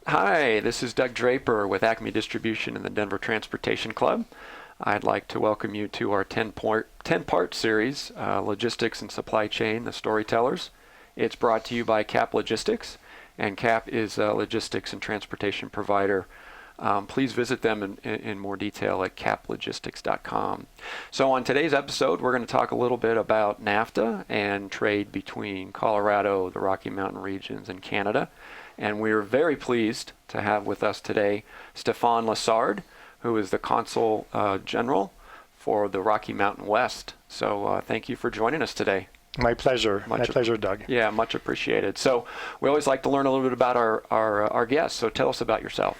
Hi, this is Doug Draper with Acme Distribution and the Denver Transportation Club. I'd like to welcome you to our 10-part series, Logistics and Supply Chain, the Storytellers. It's brought to you by CAP Logistics, and CAP is a logistics and transportation provider. Please visit them in more detail at caplogistics.com. So on today's episode, we're going to talk a little bit about NAFTA and trade between Colorado, the Rocky Mountain regions, and Canada. And we're very pleased to have with us today Stephane Lessard, who is the Consul General for the Rocky Mountain West. So thank you for joining us today. My pleasure. My pleasure, Doug. Yeah, much appreciated. So we always like to learn a little bit about our guests. So tell us about yourself.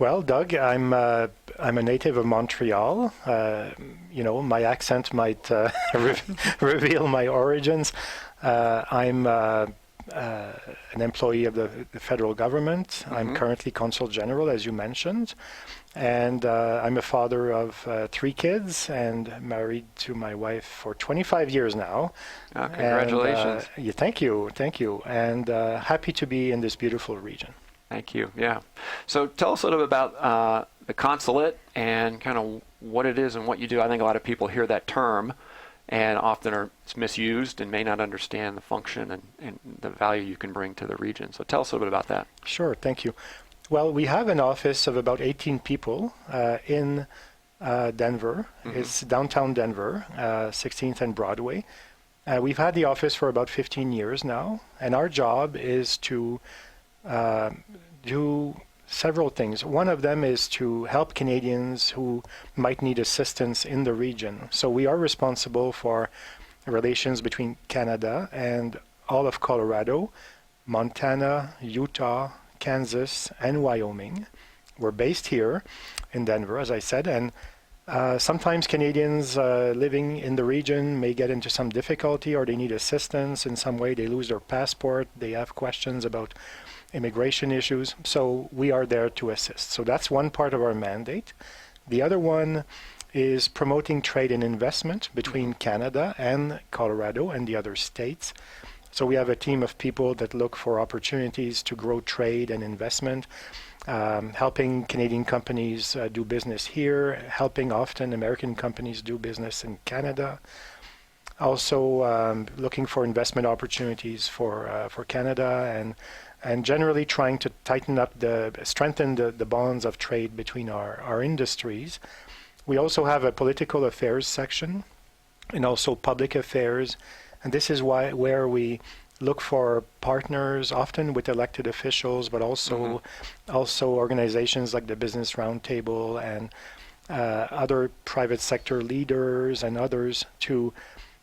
Well, Doug, I'm a native of Montreal. My accent might reveal my origins. I'm an employee of the federal government. Mm-hmm. I'm currently Consul General, as you mentioned. And I'm a father of 3 kids and married to my wife for 25 years now. Congratulations. And, thank you. And happy to be in this beautiful region. Thank you. Yeah. So tell us a little bit about the Consulate and kind of what it is and what you do. I think a lot of people hear that term and often it's misused and may not understand the function and the value you can bring to the region. So tell us a little bit about that. Sure. Thank you. Well, we have an office of about 18 people in Denver. Mm-hmm. It's downtown Denver, 16th and Broadway. We've had the office for about 15 years now, and our job is to do several things. One of them is to help Canadians who might need assistance in the region. So we are responsible for relations between Canada and all of Colorado, Montana, Utah, Kansas, and Wyoming. We're based here in Denver, as I said, and sometimes Canadians living in the region may get into some difficulty or they need assistance in some way. They lose their passport. They have questions about immigration issues. So we are there to assist. So that's one part of our mandate. The other one is promoting trade and investment between Canada and Colorado and the other states. So we have a team of people that look for opportunities to grow trade and investment, helping Canadian companies do business here, helping often American companies do business in Canada. Also looking for investment opportunities for Canada and generally trying to strengthen the bonds of trade between our industries. We also have a political affairs section and also public affairs. And this is where we look for partners, often with elected officials, but also organizations like the Business Roundtable and other private sector leaders and others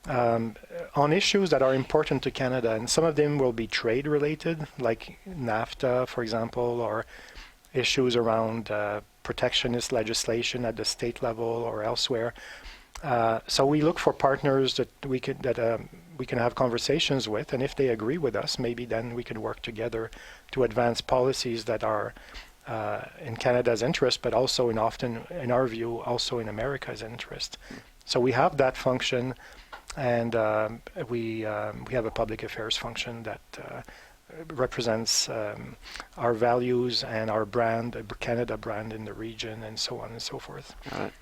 on issues that are important to Canada. And some of them will be trade related, like NAFTA, for example, or issues around protectionist legislation at the state level or elsewhere. So we look for partners that we can have conversations with, and if they agree with us, maybe then we can work together to advance policies that are in Canada's interest, but also often, in our view, also in America's interest. So we have that function, and we have a public affairs function that represents our values and our brand, the Canada brand in the region, and so on and so forth. Got it.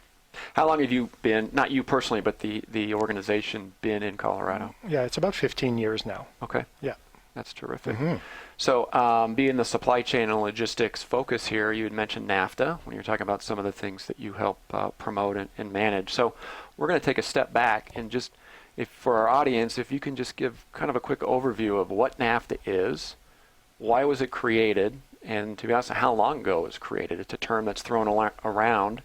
How long have you been, not you personally, but the organization been in Colorado? Yeah, it's about 15 years now. Okay. Yeah. That's terrific. Mm-hmm. So being the supply chain and logistics focus here, you had mentioned NAFTA when you're talking about some of the things that you help promote and manage. So we're going to take a step back and just, for our audience, if you can just give kind of a quick overview of what NAFTA is, why was it created, and to be honest, how long ago it was created. It's a term that's thrown around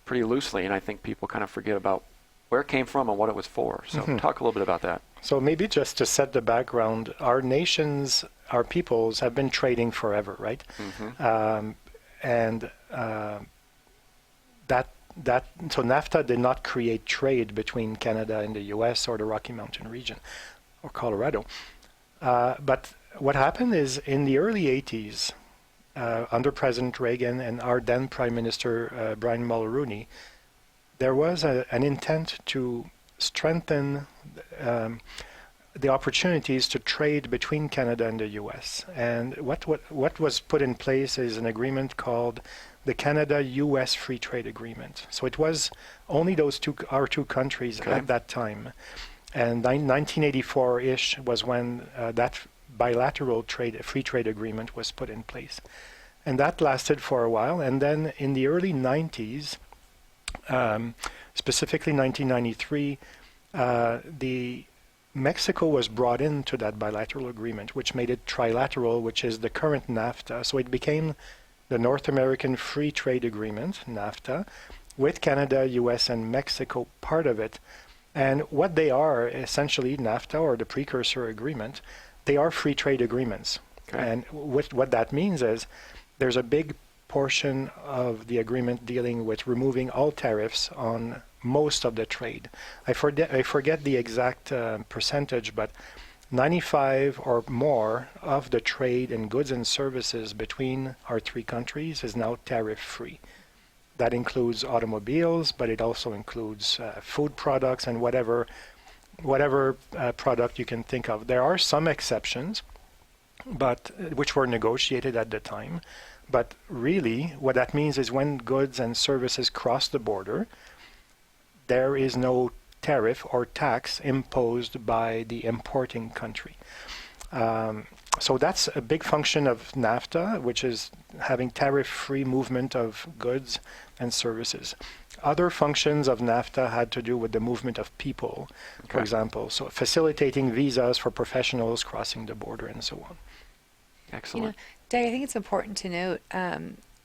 pretty loosely, and I think people kind of forget about where it came from and what it was for. So talk a little bit about that. So maybe just to set the background, our nations, our peoples have been trading forever, right? Mm-hmm. So NAFTA did not create trade between Canada and the U.S. or the Rocky Mountain region or Colorado. But what happened is in the early 80s, under President Reagan and our then Prime Minister Brian Mulroney, there was an intent to strengthen the opportunities to trade between Canada and the U.S. And what was put in place is an agreement called the Canada-U.S. Free Trade Agreement. So it was only our two countries at that time. And 1984-ish was when that bilateral free trade agreement was put in place. And that lasted for a while. And then in the early 90s, specifically 1993, Mexico was brought into that bilateral agreement, which made it trilateral, which is the current NAFTA. So it became the North American Free Trade Agreement, NAFTA, with Canada, US, and Mexico part of it. And what they are, essentially, NAFTA, or the precursor agreement, they are free trade agreements. Okay. And what that means is there's a big portion of the agreement dealing with removing all tariffs on most of the trade. I forget the exact percentage, but 95 or more of the trade in goods and services between our three countries is now tariff-free. That includes automobiles, but it also includes food products and whatever product you can think of. There are some exceptions, but which were negotiated at the time. But really, what that means is when goods and services cross the border, there is no tariff or tax imposed by the importing country. So that's a big function of NAFTA, which is having tariff-free movement of goods and services. Other functions of NAFTA had to do with the movement of people, for example, so facilitating visas for professionals crossing the border and so on. Excellent. Doug, I think it's important to note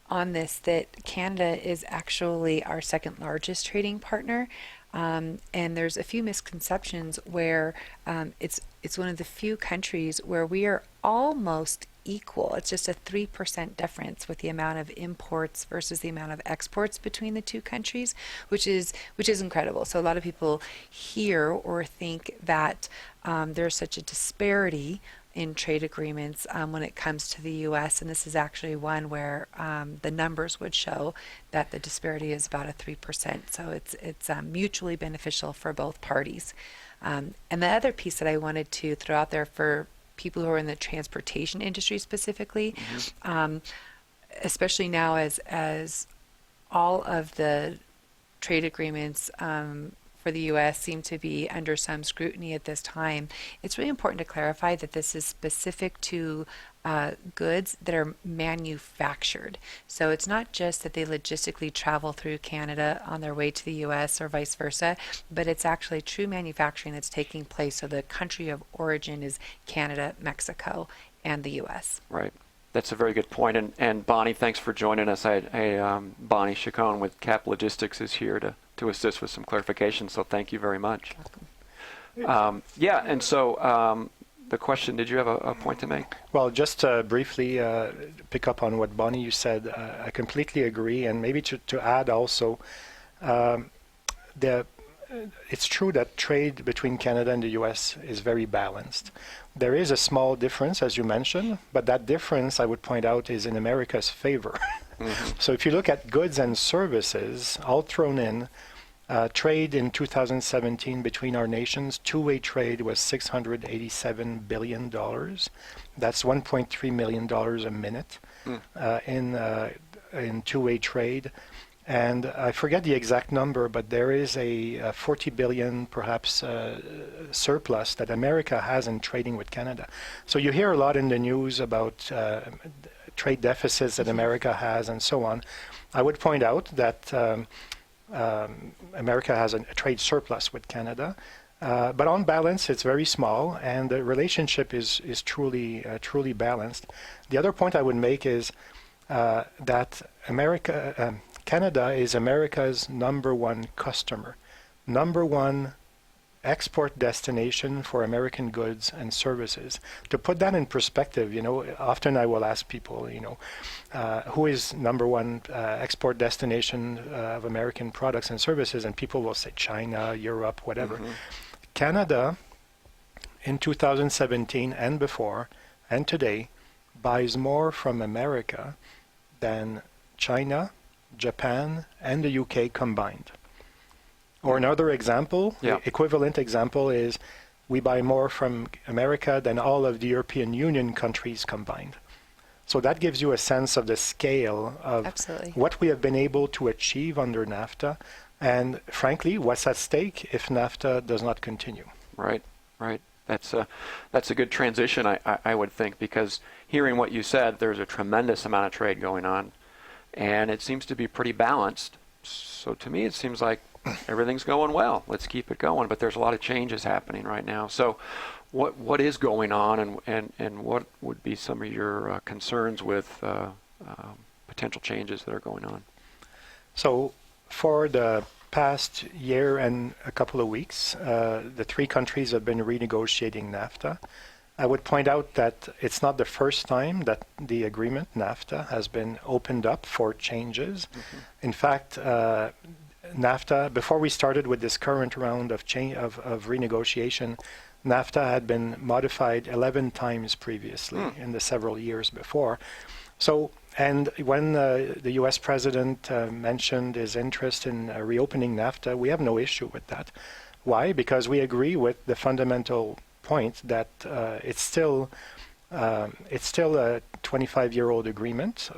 on this that Canada is actually our second largest trading partner. And there's a few misconceptions where it's one of the few countries where we are almost equal. It's just a 3% difference with the amount of imports versus the amount of exports between the two countries, which is incredible. So a lot of people hear or think that there's such a disparity in trade agreements when it comes to the U.S., and this is actually one where the numbers would show that the disparity is about a 3%. So it's mutually beneficial for both parties. And the other piece that I wanted to throw out there for people who are in the transportation industry specifically, especially now as all of the trade agreements for the U.S. seem to be under some scrutiny at this time, it's really important to clarify that this is specific to goods that are manufactured. So it's not just that they logistically travel through Canada on their way to the U.S. or vice versa, but it's actually true manufacturing that's taking place. So the country of origin is Canada, Mexico, and the U.S. Right. That's a very good point. And Bonnie, thanks for joining us. Bonnie Chacon with CAP Logistics is here to assist with some clarification, so thank you very much. Welcome. And so the question, did you have a point to make? Well, just briefly pick up on what Bonnie you said. I completely agree, and maybe to add also, it's true that trade between Canada and the U.S. is very balanced. There is a small difference, as you mentioned, but that difference, I would point out, is in America's favor. Mm-hmm. So if you look at goods and services, all thrown in, trade in 2017 between our nations, two-way trade was $687 billion. That's $1.3 million a minute in two-way trade. And I forget the exact number, but there is a 40 billion perhaps surplus that America has in trading with Canada. So you hear a lot in the news about trade deficits that America has and so on. I would point out that America has a trade surplus with Canada, but on balance it's very small, and the relationship is truly balanced. The other point I would make is that Canada is America's number one customer, number one export destination for American goods and services. To put that in perspective, often I will ask people, who is number one export destination of American products and services, and people will say China, Europe, whatever. Mm-hmm. Canada, in 2017 and before, and today, buys more from America than China, Japan, and the UK combined. Or another example, equivalent example is we buy more from America than all of the European Union countries combined. So that gives you a sense of the scale of Absolutely. what we have been able to achieve under NAFTA, and frankly, what's at stake if NAFTA does not continue. Right, right. That's a good transition, I would think, because hearing what you said, there's a tremendous amount of trade going on, and it seems to be pretty balanced. So to me, it seems like everything's going well. Let's keep it going. But there's a lot of changes happening right now. So what is going on, and what would be some of your concerns with potential changes that are going on? So for the past year and a couple of weeks, the three countries have been renegotiating NAFTA. I would point out that it's not the first time that the agreement, NAFTA, has been opened up for changes. Mm-hmm. In fact, NAFTA, before we started with this current round of renegotiation, NAFTA had been modified 11 times previously in the several years before. So, and when the U.S. President mentioned his interest in reopening NAFTA, we have no issue with that. Why? Because we agree with the fundamental point that it's still a 25-year-old agreement,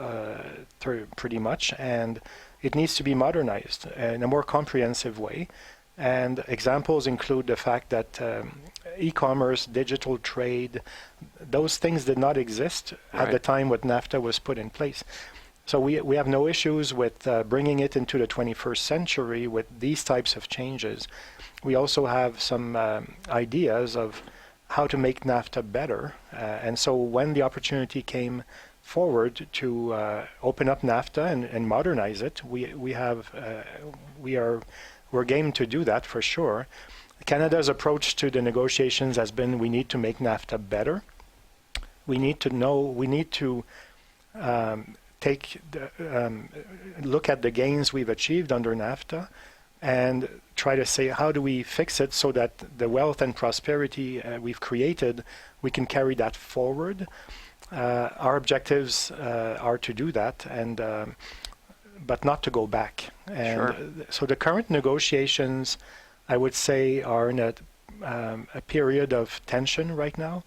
pretty much, and it needs to be modernized in a more comprehensive way. And examples include the fact that e-commerce, digital trade, those things did not exist at the time when NAFTA was put in place. So we have no issues with bringing it into the 21st century with these types of changes. We also have some ideas of how to make NAFTA better. And so when the opportunity came forward to open up NAFTA and modernize it, we're game to do that for sure. Canada's approach to the negotiations has been we need to make NAFTA better. We need to look at the gains we've achieved under NAFTA and try to say how do we fix it so that the wealth and prosperity we've created, we can carry that forward. Our objectives are to do that, but not to go back. And so the current negotiations, I would say, are in a period of tension right now.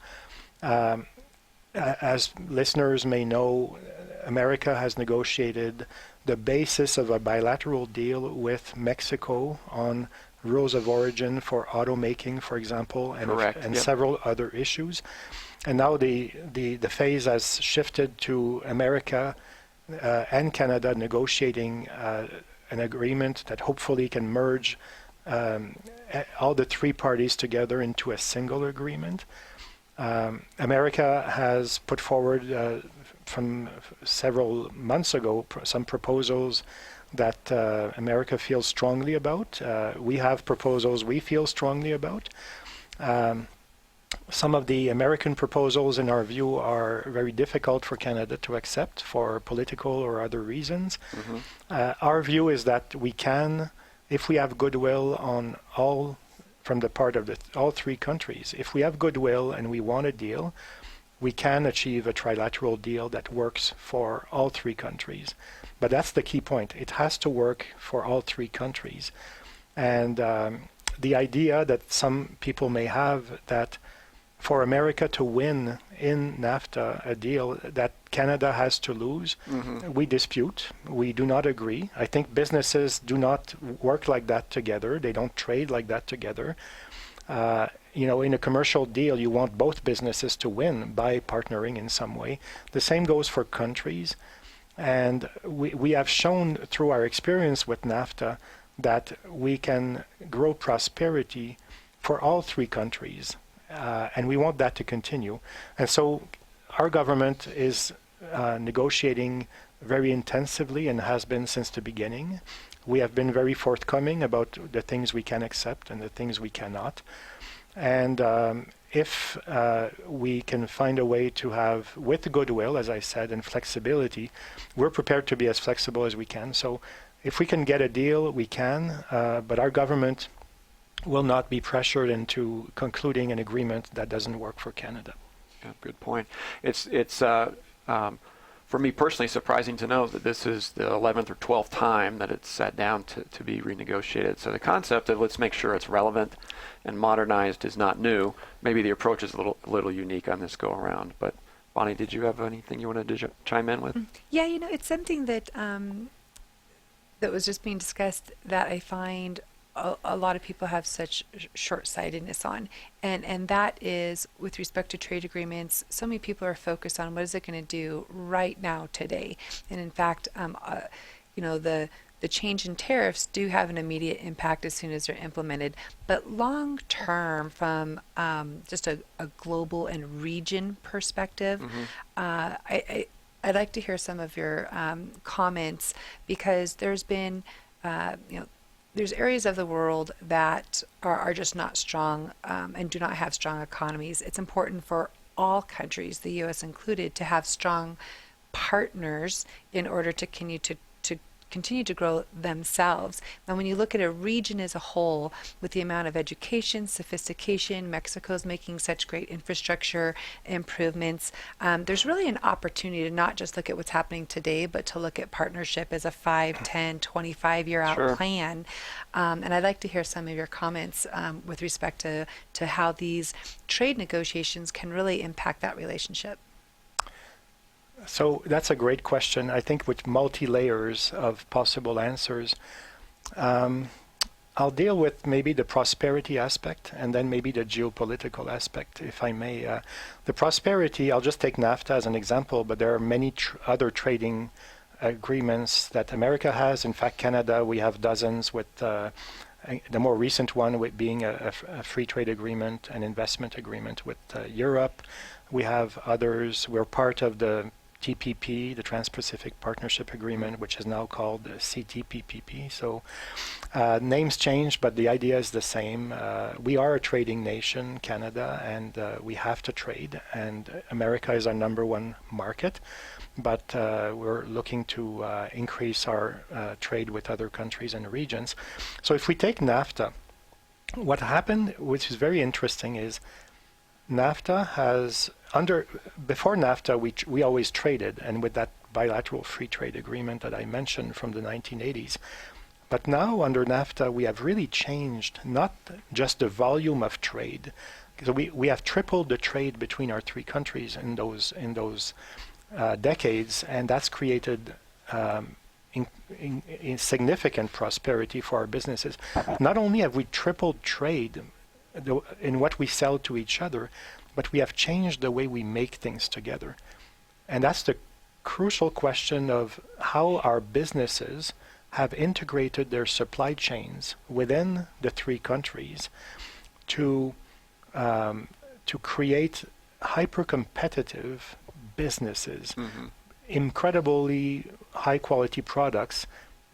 As listeners may know, America has negotiated the basis of a bilateral deal with Mexico on rules of origin for automaking, for example, and several other issues. And now the phase has shifted to America and Canada negotiating an agreement that hopefully can merge all the three parties together into a single agreement. America has put forward from several months ago some proposals that America feels strongly about. We have proposals we feel strongly about. Some of the American proposals, in our view, are very difficult for Canada to accept for political or other reasons. Mm-hmm. Our view is that we can, if we have goodwill on from the part of all three countries, if we have goodwill and we want a deal, we can achieve a trilateral deal that works for all three countries. But that's the key point. It has to work for all three countries. And the idea that some people may have that for America to win in NAFTA a deal that Canada has to lose, we dispute. We do not agree. I think businesses do not work like that together. They don't trade like that together. In a commercial deal, you want both businesses to win by partnering in some way. The same goes for countries. And we have shown through our experience with NAFTA that we can grow prosperity for all three countries. And we want that to continue. And so our government is negotiating very intensively and has been since the beginning. We have been very forthcoming about the things we can accept and the things we cannot. And if we can find a way to have, with goodwill, as I said, and flexibility, we're prepared to be as flexible as we can. So if we can get a deal, we can, but our government will not be pressured into concluding an agreement that doesn't work for Canada. Yeah, good point. It's for me personally, surprising to know that this is the 11th or 12th time that it's sat down to be renegotiated. So the concept of let's make sure it's relevant and modernized is not new. Maybe the approach is a little unique on this go around. But Bonnie, did you have anything you wanted to chime in with? Yeah, it's something that that was just being discussed that I find a lot of people have such short-sightedness on, and that is with respect to trade agreements. So many people are focused on what is it going to do right now today, and in fact, the change in tariffs do have an immediate impact as soon as they're implemented, but long term, from just a global and region perspective, I'd like to hear some of your comments, because there's been there's areas of the world that are just not strong and do not have strong economies. It's important for all countries, the U.S. included, to have strong partners in order to continue to grow themselves. And when you look at a region as a whole, with the amount of education, sophistication, Mexico's making such great infrastructure improvements, there's really an opportunity to not just look at what's happening today, but to look at partnership as a 5, 10, 25-year out Sure. plan. And I'd like to hear some of your comments with respect to how these trade negotiations can really impact that relationship. So that's a great question, I think, with multi-layers of possible answers. I'll deal with maybe the prosperity aspect and then maybe the geopolitical aspect, if I may. The prosperity, I'll just take NAFTA as an example, but there are many other trading agreements that America has. In fact, Canada, we have dozens, with the more recent one being a free trade agreement, an investment agreement with Europe. We have others. We're part of the TPP, the Trans-Pacific Partnership Agreement, which is now called the CTPPP. So names change, but the idea is the same. We are a trading nation, Canada, and we have to trade. And America is our number one market, but we're looking to increase our trade with other countries and regions. So if we take NAFTA, what happened, which is very interesting, is NAFTA has before NAFTA we always traded, and with that bilateral free trade agreement that I mentioned from the 1980s. But now under NAFTA we have really changed not just the volume of trade. So we have tripled the trade between our three countries in those decades, and that's created in significant prosperity for our businesses. Not only have we tripled trade in what we sell to each other, but we have changed the way we make things together. And that's the crucial question of how our businesses have integrated their supply chains within the three countries to create hyper-competitive businesses, incredibly high-quality products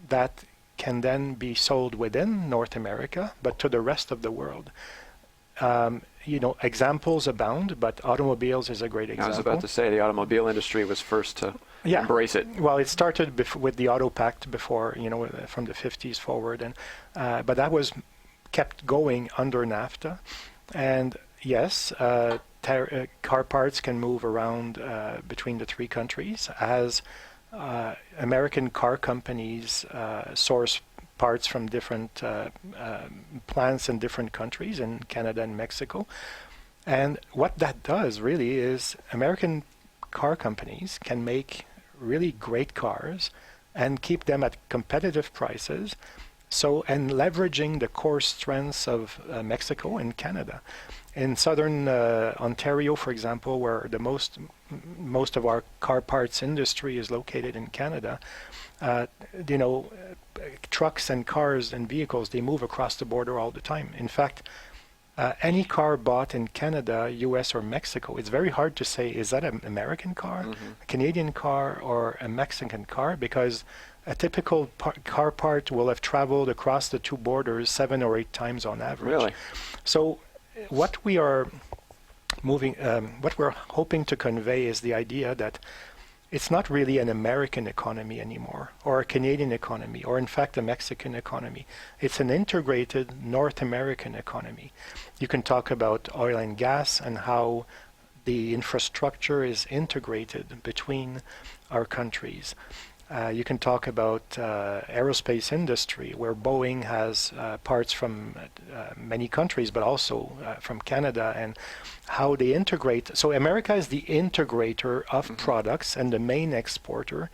that can then be sold within North America, but to the rest of the world. Examples abound, but automobiles is a great example. I was about to say the automobile industry was first to embrace it. Well, it started with the Auto Pact before, from the 50s forward, and but that was kept going under NAFTA. And yes, car parts can move around between the three countries as American car companies source parts from different plants in different countries, in Canada and Mexico. And what that does really is American car companies can make really great cars and keep them at competitive prices, and leveraging the core strengths of Mexico and Canada. In southern Ontario, for example, where the most of our car parts industry is located in Canada, trucks and cars and vehicles, they move across the border all the time. In fact, any car bought in Canada, US, or Mexico, it's very hard to say, is that an American car, a Canadian car, or a Mexican car? Because a typical car part will have traveled across the two borders 7 or 8 times on average. Really? So what we are what we're hoping to convey is the idea that it's not really an American economy anymore, or a Canadian economy, or in fact a Mexican economy. It's an integrated North American economy. You can talk about oil and gas and how the infrastructure is integrated between our countries. You can talk about aerospace industry, where Boeing has parts from many countries, but also from Canada, and how they integrate. So America is the integrator of products and the main exporter,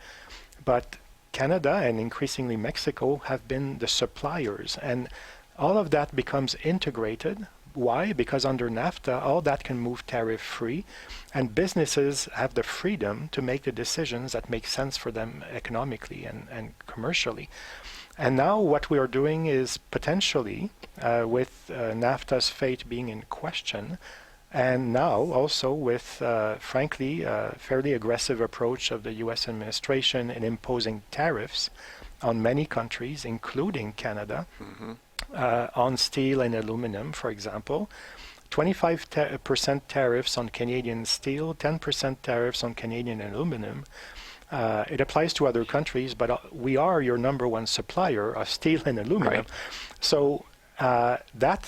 but Canada and increasingly Mexico have been the suppliers, and all of that becomes integrated. Why? Because under NAFTA, all that can move tariff-free, and businesses have the freedom to make the decisions that make sense for them economically and commercially. And now what we are doing is potentially, with NAFTA's fate being in question, and now also with, frankly, a fairly aggressive approach of the U.S. administration in imposing tariffs on many countries, including Canada, on steel and aluminum, for example. 25% tariffs on Canadian steel, 10% tariffs on Canadian aluminum. It applies to other countries, but we are your number one supplier of steel and aluminum. Right. So that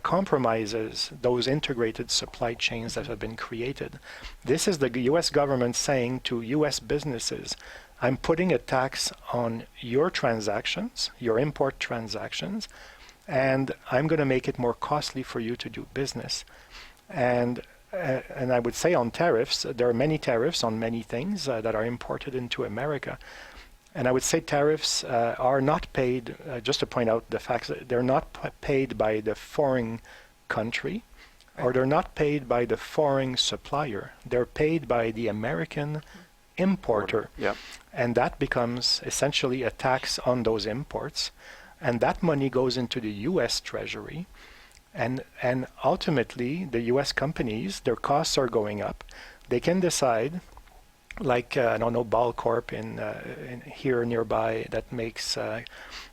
compromises those integrated supply chains that have been created. This is the U.S. government saying to U.S. businesses, I'm putting a tax on your transactions, your import transactions, and I'm going to make it more costly for you to do business. And I would say on tariffs, there are many tariffs on many things that are imported into America. And I would say tariffs are not paid, just to point out the facts, they're not paid by the foreign country, or they're not paid by the foreign supplier. They're paid by the American importer. Yep. And that becomes essentially a tax on those imports. And that money goes into the U.S. Treasury. And ultimately, the U.S. companies, their costs are going up. They can decide, like, I don't know, Ball Corp in here nearby that makes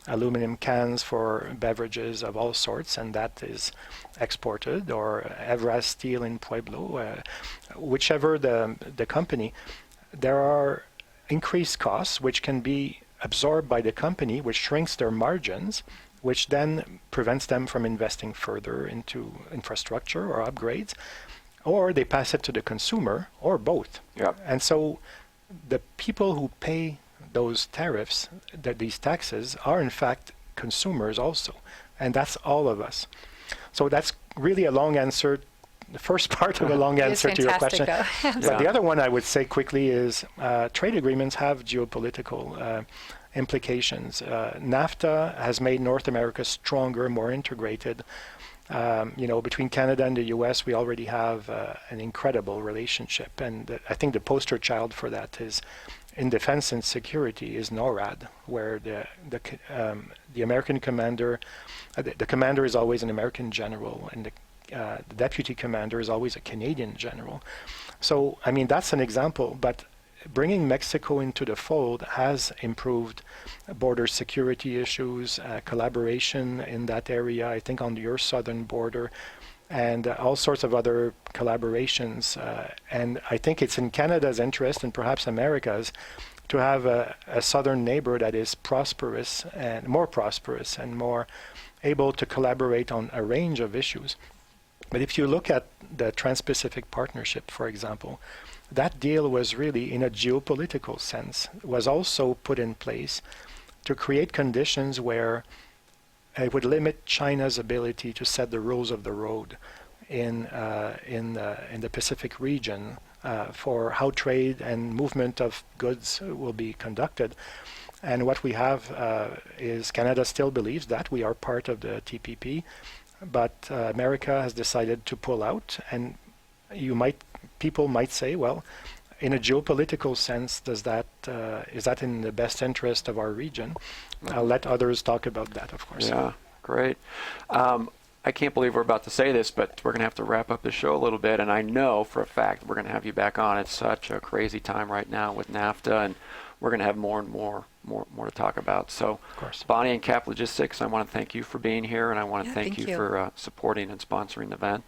aluminum cans for beverages of all sorts, and that is exported, or Evraz Steel in Pueblo, whichever the company. There are increased costs which can be absorbed by the company, which shrinks their margins, which then prevents them from investing further into infrastructure or upgrades, or they pass it to the consumer, or both. Yep. And so the people who pay those tariffs, these taxes, are in fact consumers also, and that's all of us. So that's really a long answer, the first part of a long answer to your question. But the other one I would say quickly is trade agreements have geopolitical implications. NAFTA has made North America stronger, more integrated. Between Canada and the U.S., we already have an incredible relationship, and I think the poster child for that is in defense and security is NORAD, where the American commander, the commander is always an American general, and the deputy commander is always a Canadian general. So, I mean, that's an example, but bringing Mexico into the fold has improved border security issues, collaboration in that area, I think on your southern border, and all sorts of other collaborations. And I think it's in Canada's interest, and perhaps America's, to have a southern neighbor that is prosperous and more able to collaborate on a range of issues. But if you look at the Trans-Pacific Partnership, for example, that deal was really, in a geopolitical sense, was also put in place to create conditions where it would limit China's ability to set the rules of the road in the Pacific region for how trade and movement of goods will be conducted. And what we have is Canada still believes that we are part of the TPP, but America has decided to pull out, and people might say, well, in a geopolitical sense, is that in the best interest of our region? I'll let others talk about that, of course. Yeah, great. I can't believe we're about to say this, but we're going to have to wrap up the show a little bit, and I know for a fact we're going to have you back on. It's such a crazy time right now with NAFTA, and we're going to have more and more more to talk about. So, Of course. Bonnie and Cap Logistics, I want to thank you for being here, and I want to Yeah, thank thank you you. for supporting and sponsoring the event.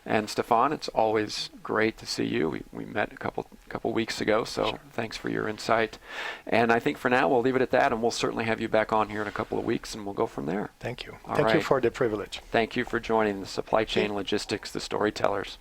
And Stephane, it's always great to see you. We met a couple weeks ago, so Sure. thanks for your insight. And I think for now we'll leave it at that, and we'll certainly have you back on here in a couple of weeks, and we'll go from there. Thank you. All Thank you right. for the privilege. Thank you for joining the Supply Chain Logistics, the Storytellers.